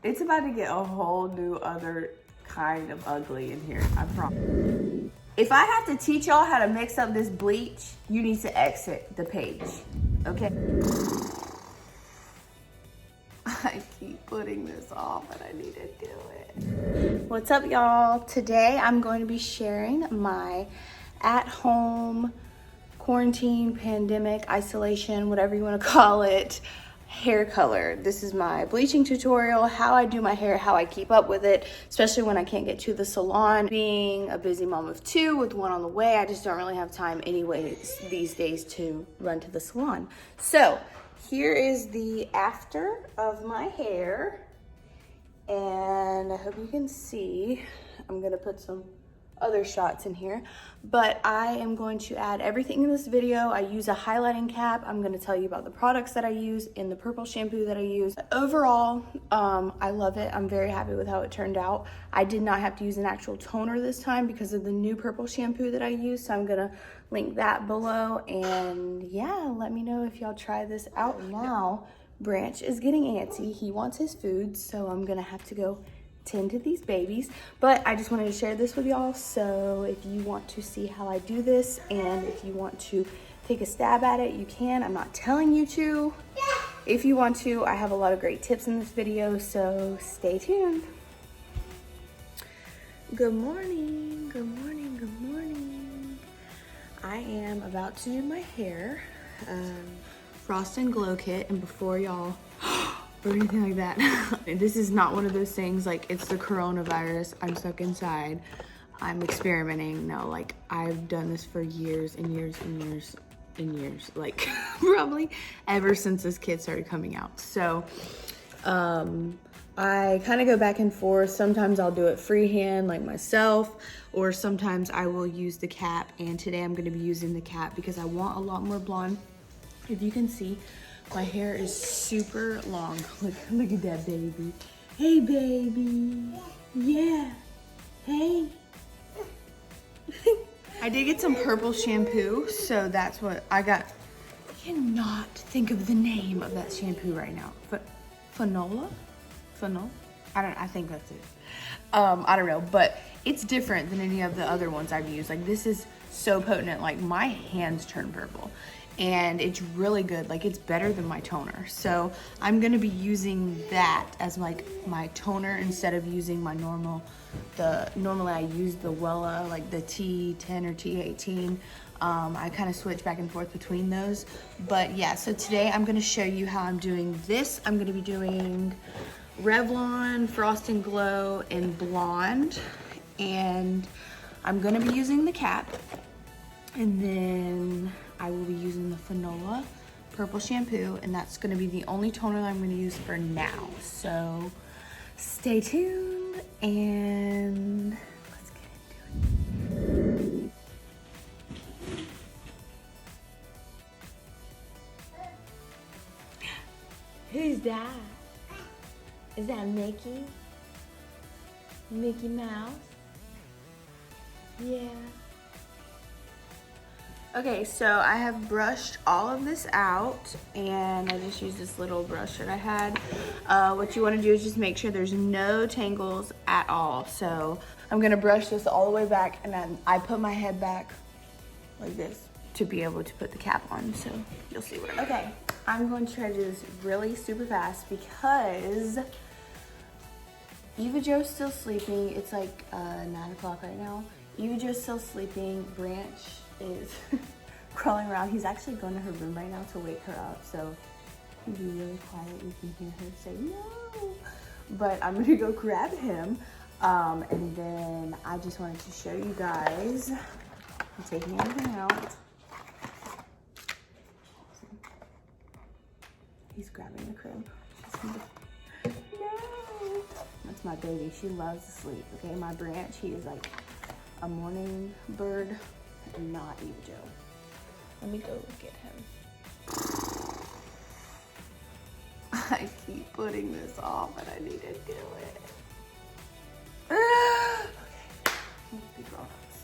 It's about to get a whole new other kind of ugly in here, I promise. If I have to teach y'all how to mix up this bleach, you need to exit the page, okay? I keep putting this off, but I need to do it. What's up, y'all? Today I'm going to be sharing my at-home quarantine, pandemic, isolation, whatever you want to call it, hair color. This is my bleaching tutorial, how I do my hair, how I keep up with it, especially when I can't get to the salon. Being a busy mom of two with one on the way, I just don't really have time anyways these days to run to the salon. So here is the after of my hair, and I hope you can see. I'm gonna put some other shots in here, but I am going to add everything in this video. I use a highlighting cap. I'm going to tell you about the products that I use in the purple shampoo that I use. Overall, I love it. I'm very happy with how it turned out. I did not have to use an actual toner this time because of the new purple shampoo that I use, so I'm gonna link that below. And yeah, let me know if y'all try this out. Now Branch is getting antsy. He wants his food, so I'm gonna have to go tend to these babies. But I just wanted to share this with y'all, so if you want to see how I do this and if you want to take a stab at it, you can. I'm not telling you to. If you want to, I have a lot of great tips in this video, so stay tuned. Good morning, good morning, good morning. I am about to do my hair, Frost and Glow kit, and before y'all or anything like that. This is not one of those things like it's the coronavirus, I'm stuck inside, I'm experimenting. No, like I've done this for years and years and years and years, like probably ever since this kit started coming out. So I kind of go back and forth. Sometimes I'll do it freehand like myself, or sometimes I will use the cap, and today I'm going to be using the cap because I want a lot more blonde. If you can see, my hair is super long. Look at that baby. Hey, baby. Yeah. Hey. I did get some purple shampoo, so that's what I got. I cannot think of the name of that shampoo right now. Fanola? Fanol? I think that's it. I don't know, but it's different than any of the other ones I've used. Like, this is so potent, like my hands turn purple. And it's really good, like it's better than my toner. So I'm gonna be using that as like my toner instead of using my normally I use the Wella, like the T10 or T18. I kind of switch back and forth between those. But yeah, so today I'm gonna show you how I'm doing this. I'm gonna be doing Revlon, Frost and Glow, and Blonde. And I'm gonna be using the cap. And then I will be using the Fanola purple shampoo, and that's gonna be the only toner that I'm gonna use for now. So stay tuned and let's get into it. Who's that? Is that Mickey? Mickey Mouse? Yeah. Okay, so I have brushed all of this out, and I just used this little brush that I had. What you want to do is just make sure there's no tangles at all. So I'm gonna brush this all the way back, and then I put my head back like this to be able to put the cap on, so you'll see what I'm doing. Okay, I'm going to try to do this really super fast because Eva Jo's still sleeping. It's like 9 o'clock right now. Eva Jo's still sleeping. Branch is crawling around. He's actually going to her room right now to wake her up, so he'll be really quiet. You can hear her say no, but I'm gonna go grab him, and then I just wanted to show you guys. I'm taking everything out. He's grabbing the crib. No, that's my baby. She loves to sleep. Okay, my Branch, he is like a morning bird. Not Eva Jo. Let me go get him. I keep putting this off, but I need to do it. Okay, be grown-ups.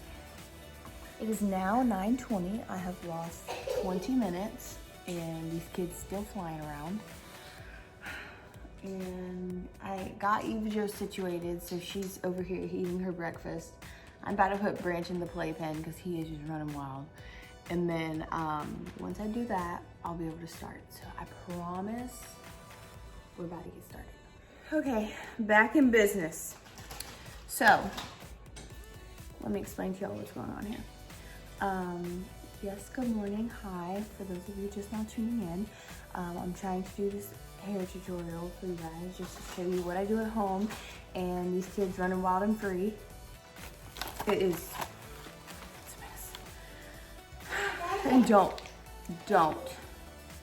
It is now 9:20. I have lost 20 minutes, and these kids still flying around. and I got Eva Jo situated, so she's over here eating her breakfast. I'm about to put Branch in the playpen because he is just running wild. And then once I do that, I'll be able to start. So I promise we're about to get started. Okay, back in business. So let me explain to y'all what's going on here. Yes, good morning, hi. For those of you just now tuning in, I'm trying to do this hair tutorial for you guys just to show you what I do at home and these kids running wild and free. It's a mess. And don't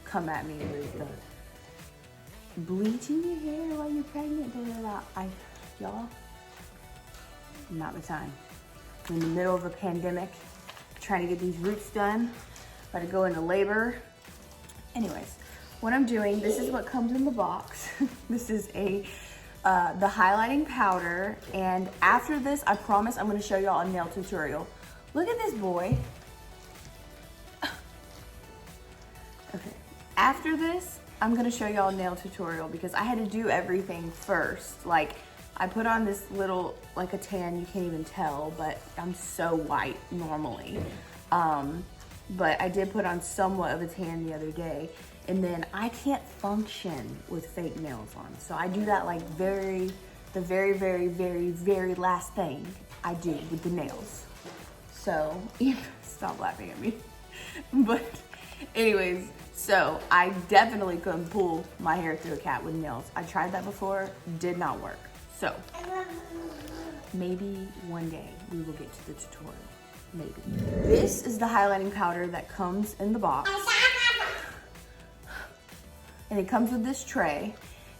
come at me with the bleaching your hair while you're pregnant. Y'all, not the time. I'm in the middle of a pandemic, trying to get these roots done, about to go into labor. Anyways, what I'm doing, this is what comes in the box. This is the highlighting powder, and after this, I promise I'm gonna show y'all a nail tutorial. Look at this boy. Okay, after this, I'm gonna show y'all a nail tutorial because I had to do everything first. Like, I put on this little, like a tan, you can't even tell, but I'm so white normally. But I did put on somewhat of a tan the other day, and then I can't function with fake nails on. So I do that like the very last thing I do with the nails. So, stop laughing at me. But anyways, so I definitely couldn't pull my hair through a cat with nails. I tried that before, did not work. So, maybe one day we will get to the tutorial, maybe. This is the highlighting powder that comes in the box. And it comes with this tray.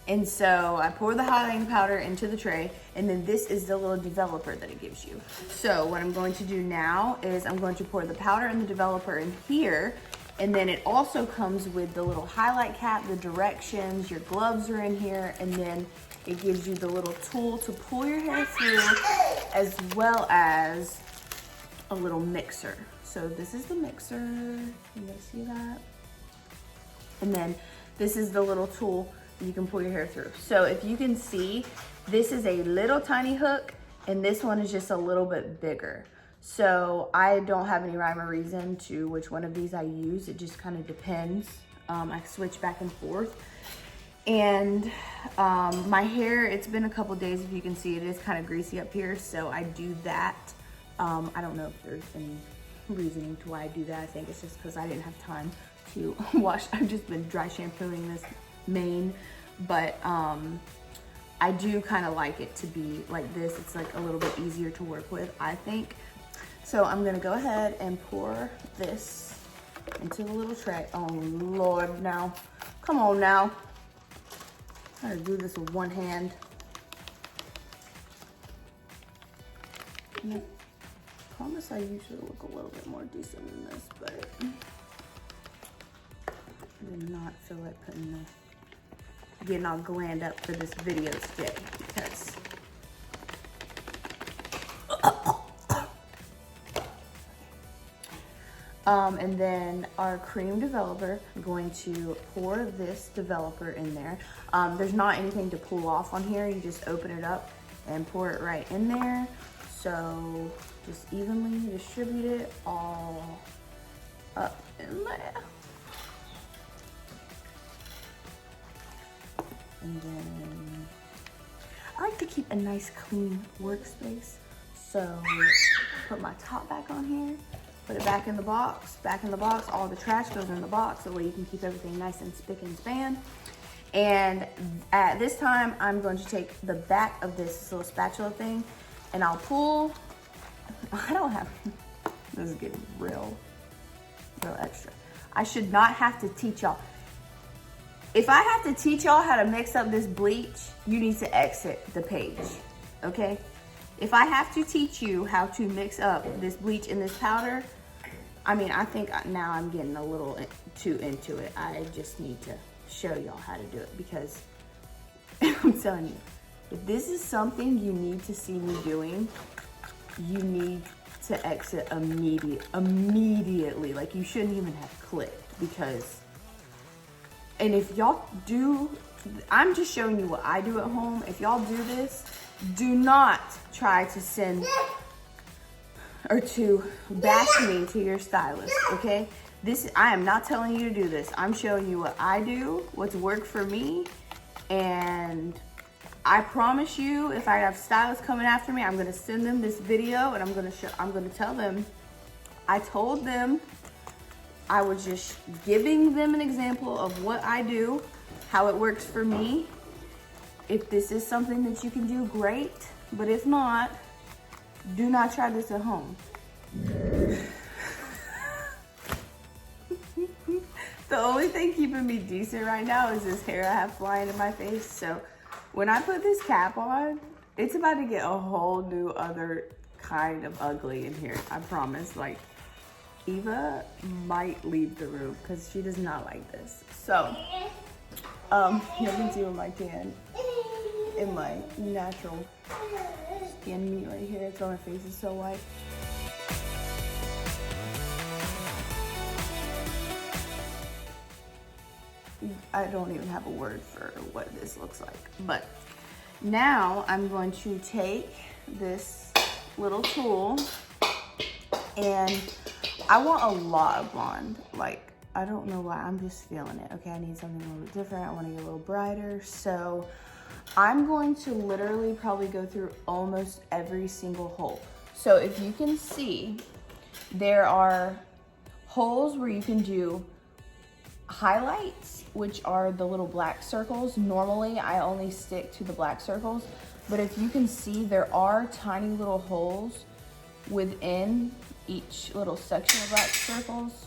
And so I pour the highlighting powder into the tray, and then this is the little developer that it gives you. So what I'm going to do now is I'm going to pour the powder and the developer in here, and then it also comes with the little highlight cap, the directions, your gloves are in here, and then it gives you the little tool to pull your hair through, as well as a little mixer. So this is the mixer, you guys see that? And then this is the little tool you can pull your hair through. So if you can see, this is a little tiny hook, and this one is just a little bit bigger. So I don't have any rhyme or reason to which one of these I use. It just kind of depends. I switch back and forth. And my hair, it's been a couple days, if you can see, it is kind of greasy up here, so I do that. I don't know if there's any reasoning to why I do that. I think it's just because I didn't have time to wash. I've just been dry shampooing this mane, but I do kind of like it to be like this. It's like a little bit easier to work with, I think. So I'm gonna go ahead and pour this into the little tray. Oh Lord, now, come on now. I'm gonna do this with one hand. I promise I usually look a little bit more decent than this, but I did not feel like getting all glammed up for this video today because and then our cream developer, I'm going to pour this developer in there. There's not anything to pull off on here. You just open it up and pour it right in there. So just evenly distribute it all up in there. And then I like to keep a nice clean workspace. So put my top back on here. Put it back in the box, all the trash goes in the box, so that way you can keep everything nice and spick and span. And at this time, I'm going to take the back of this little spatula thing, and I'll pull, this is getting real extra. I should not have to teach y'all. If I have to teach y'all how to mix up this bleach, you need to exit the page, okay? If I have to teach you how to mix up this bleach and this powder, I mean, I think now I'm getting a little too into it. I just need to show y'all how to do it because I'm telling you, if this is something you need to see me doing, you need to exit immediately. Like, you shouldn't even have clicked because, and if y'all do I'm just showing you what I do at home. If y'all do this, do not try to send or to bash me to your stylist, okay? I am not telling you to do this. I'm showing you what I do, what's worked for me, and I promise you, if I have stylists coming after me, I'm gonna send them this video and I'm gonna tell them, I told them, I was just giving them an example of what I do, how it works for me. If this is something that you can do, great. But if not, do not try this at home. The only thing keeping me decent right now is this hair I have flying in my face. So when I put this cap on, it's about to get a whole new other kind of ugly in here. I promise. Like, Eva might leave the room because she does not like this. So, you can see with my tan and my natural skin meat right here. It's why my face is so white. I don't even have a word for what this looks like. But now I'm going to take this little tool, and I want a lot of blonde. Like, I don't know why, I'm just feeling it. Okay, I need something a little bit different. I want to get a little brighter. So I'm going to literally probably go through almost every single hole. So if you can see, there are holes where you can do highlights, which are the little black circles. Normally I only stick to the black circles, but if you can see, there are tiny little holes within each little section of black circles,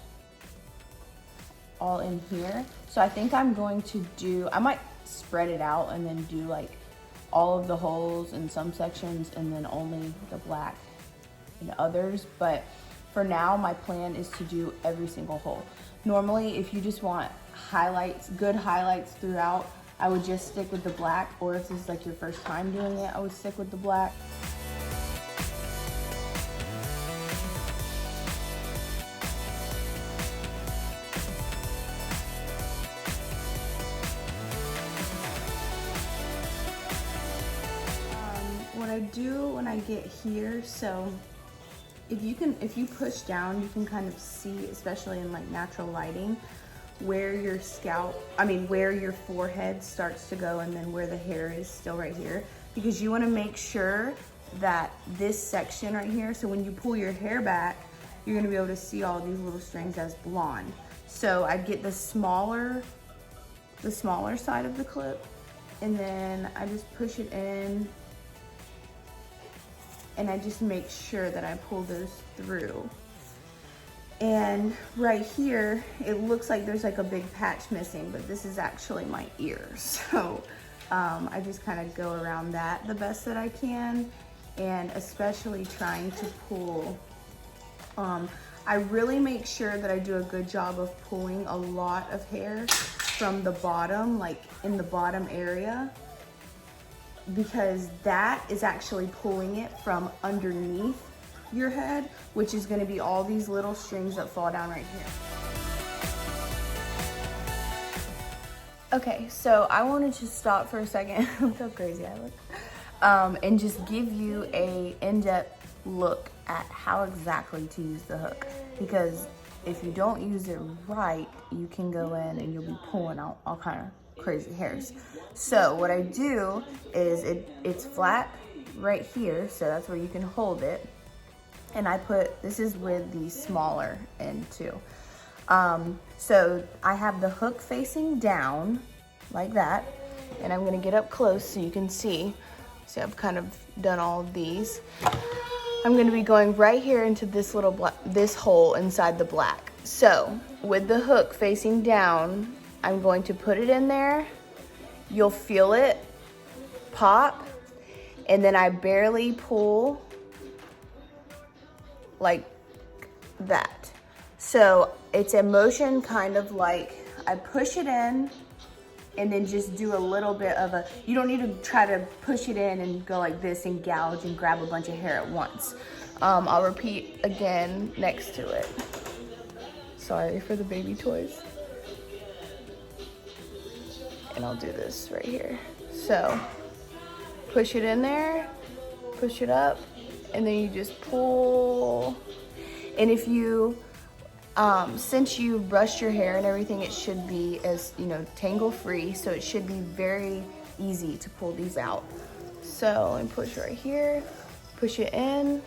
all in here. So I think I'm going to do, I might spread it out and then do like all of the holes in some sections and then only the black in others. But for now, my plan is to do every single hole. Normally, if you just want highlights, good highlights throughout, I would just stick with the black, or if this is like your first time doing it, I would stick with the black. What I do when I get here, so if you push down, you can kind of see, especially in like natural lighting, where your where your forehead starts to go and then where the hair is still right here, because you want to make sure that this section right here, so when you pull your hair back, you're going to be able to see all these little strings as blonde. So I get the smaller side of the clip, and then I just push it in, and I just make sure that I pull those through. And right here, it looks like there's like a big patch missing, but this is actually my ear. So I just kind of go around that the best that I can, and especially trying to pull. I really make sure that I do a good job of pulling a lot of hair from the bottom, like in the bottom area, because that is actually pulling it from underneath your head, which is going to be all these little strings that fall down right here. Okay, so I wanted to stop for a second. Look how crazy I look. And just give you a in-depth look at how exactly to use the hook, because if you don't use it right, you can go in and you'll be pulling out all kind of crazy hairs. So what I do is it's flat right here, so that's where you can hold it. And this is with the smaller end too. So I have the hook facing down like that, and I'm gonna get up close so you can see. See, I've kind of done all of these. I'm gonna be going right here into this this hole inside the black. So with the hook facing down, I'm going to put it in there. You'll feel it pop, and then I barely pull like that. So it's a motion kind of like I push it in and then just do a little bit of you don't need to try to push it in and go like this and gouge and grab a bunch of hair at once. I'll repeat again next to it. Sorry for the baby toys. and I'll do this right here. So push it in there, push it up, and then you just pull. And if you, since you brushed your hair and everything, it should be as, you know, tangle free. So it should be very easy to pull these out. So, and push right here, push it in,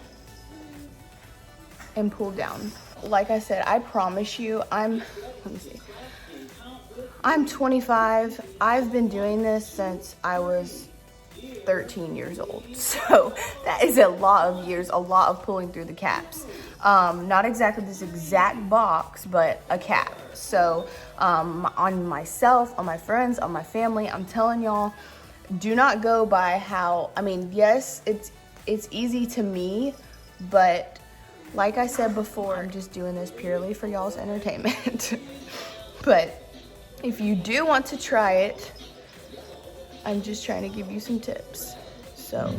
and pull down. Like I said, I promise you, let me see. I'm 25. I've been doing this since I was 13 years old. So that is a lot of years, a lot of pulling through the caps. Not exactly this exact box, but a cap. So on myself, on my friends, on my family, I'm telling y'all, do not go by how, I mean, yes, it's easy to me, but like I said before, I'm just doing this purely for y'all's entertainment. But if you do want to try it, I'm just trying to give you some tips. So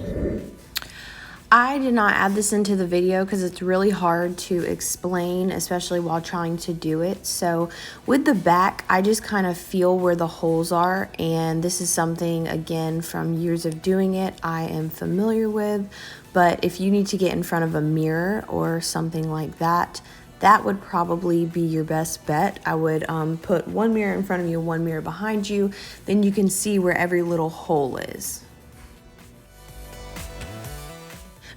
I did not add this into the video because it's really hard to explain, especially while trying to do it. So with the back, I just kind of feel where the holes are, and this is something, again, from years of doing it, I am familiar with. But if you need to get in front of a mirror or something like that, that would probably be your best bet. I would put one mirror in front of you, one mirror behind you, then you can see where every little hole is.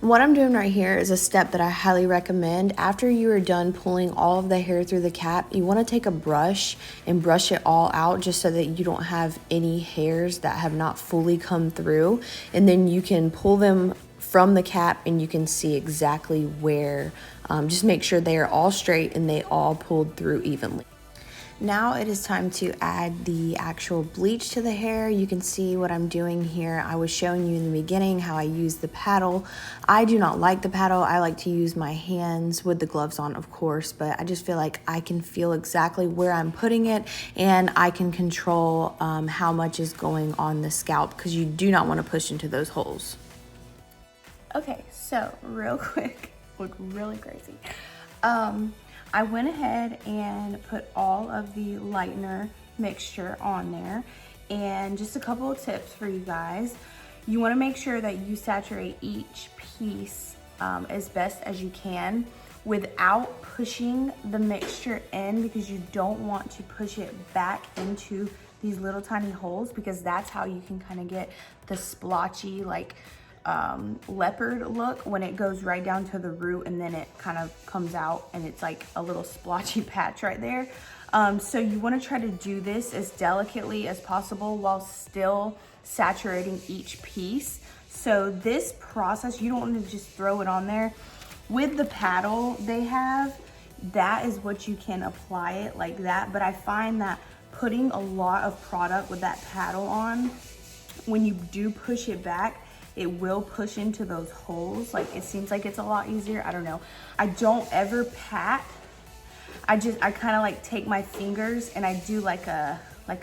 What I'm doing right here is a step that I highly recommend. After you are done pulling all of the hair through the cap, you want to take a brush and brush it all out just so that you don't have any hairs that have not fully come through. And then you can pull them from the cap and you can see exactly where, just make sure they are all straight and they all pulled through evenly. Now it is time to add the actual bleach to the hair. You can see what I'm doing here. I was showing you in the beginning how I use the paddle. I do not like the paddle. I like to use my hands with the gloves on, of course, but I just feel like I can feel exactly where I'm putting it, and I can control how much is going on the scalp, because you do not want to push into those holes. Okay, so real quick, look really crazy. I went ahead and put all of the lightener mixture on there, and just a couple of tips for you guys. You want to make sure that you saturate each piece as best as you can without pushing the mixture in, because you don't want to push it back into these little tiny holes, because that's how you can kind of get the splotchy, like leopard look when it goes right down to the root, and then it kind of comes out and it's like a little splotchy patch right there. So you want to try to do this as delicately as possible while still saturating each piece. So this process, you don't want to just throw it on there. With the paddle they have, that is what you can apply it like that. But I find that putting a lot of product with that paddle on, when you do push it back, it will push into those holes. Like, it seems like it's a lot easier. I don't know. I don't ever pat. I kind of like take my fingers and I do like a, I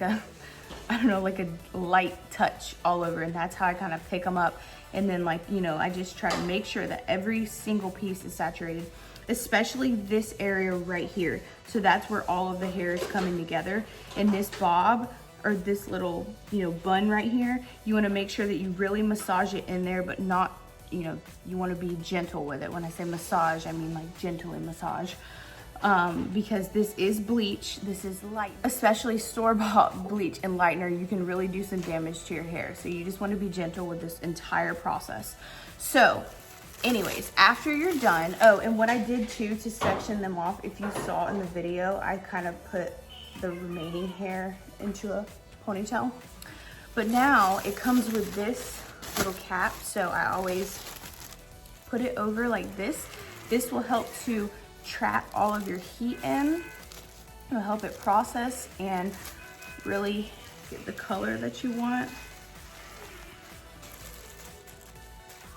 don't know, like a light touch all over, and that's how I kind of pick them up. And then, like, you know, I just try to make sure that every single piece is saturated, especially this area right here. So that's where all of the hair is coming together. And this bob, or this little, you know, bun right here, you want to make sure that you really massage it in there, but not, you know, you want to be gentle with it. When I say massage, I mean like gently massage, because this is bleach, this is light, especially store-bought bleach and lightener, you can really do some damage to your hair. So you just want to be gentle with this entire process. So anyways, after you're done, oh, and what I did too to section them off, if you saw in the video, I kind of put the remaining hair into a ponytail. But now it comes with this little cap, so I always put it over like this. This will help to trap all of your heat in. It'll help it process and really get the color that you want.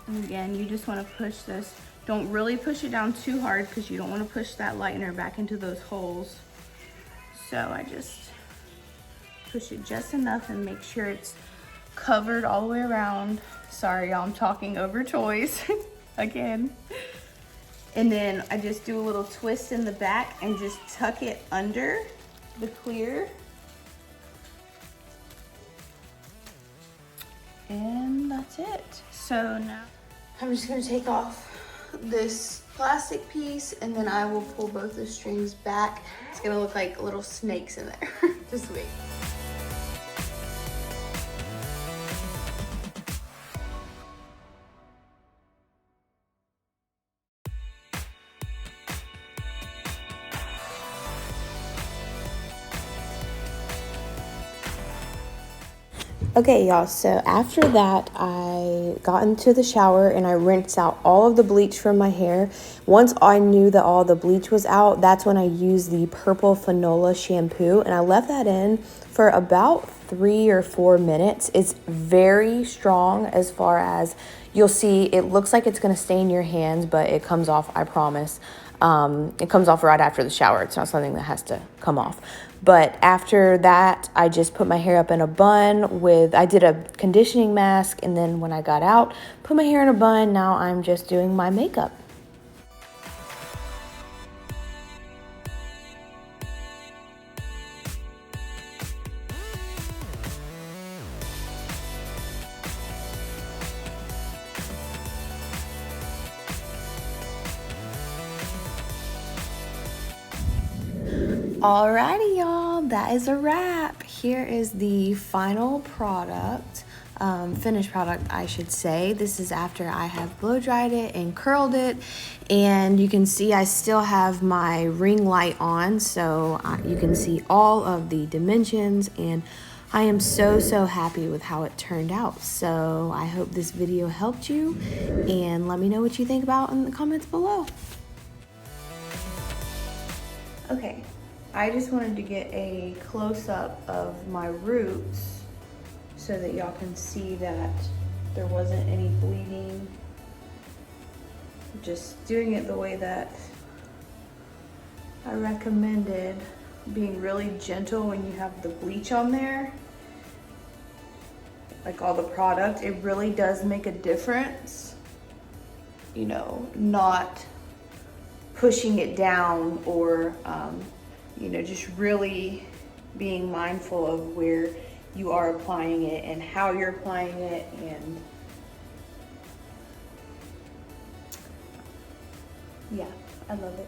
And again, you just want to push this. Don't really push it down too hard, because you don't want to push that lightener back into those holes. So I just push it just enough and make sure it's covered all the way around. Sorry, y'all, I'm talking over toys again. And then I just do a little twist in the back and just tuck it under the clear. And that's it. So now I'm just gonna take off this plastic piece and then I will pull both the strings back. It's gonna look like little snakes in there. Just wait. Okay, y'all, so after that, I got into the shower and I rinsed out all of the bleach from my hair. Once I knew that all the bleach was out, that's when I used the purple Fanola shampoo, and I left that in for about 3 or 4 minutes. It's very strong as far as you'll see. It looks like it's gonna stain your hands, but it comes off, I promise. It comes off right after the shower. It's not something that has to come off. But after that, I just put my hair up in a bun I did a conditioning mask, and then when I got out, put my hair in a bun. Now I'm just doing my makeup. Alrighty, y'all, that is a wrap. Here is the final product, finished product, I should say. This is after I have blow dried it and curled it, and you can see I still have my ring light on, so you can see all of the dimensions, and I am so happy with how it turned out. So I hope this video helped you, and let me know what you think about in the comments below. Okay. I just wanted to get a close-up of my roots so that y'all can see that there wasn't any bleeding. Just doing it the way that I recommended, being really gentle when you have the bleach on there, like all the product. It really does make a difference, you know, not pushing it down or you know, just really being mindful of where you are applying it and how you're applying it. And yeah, I love it.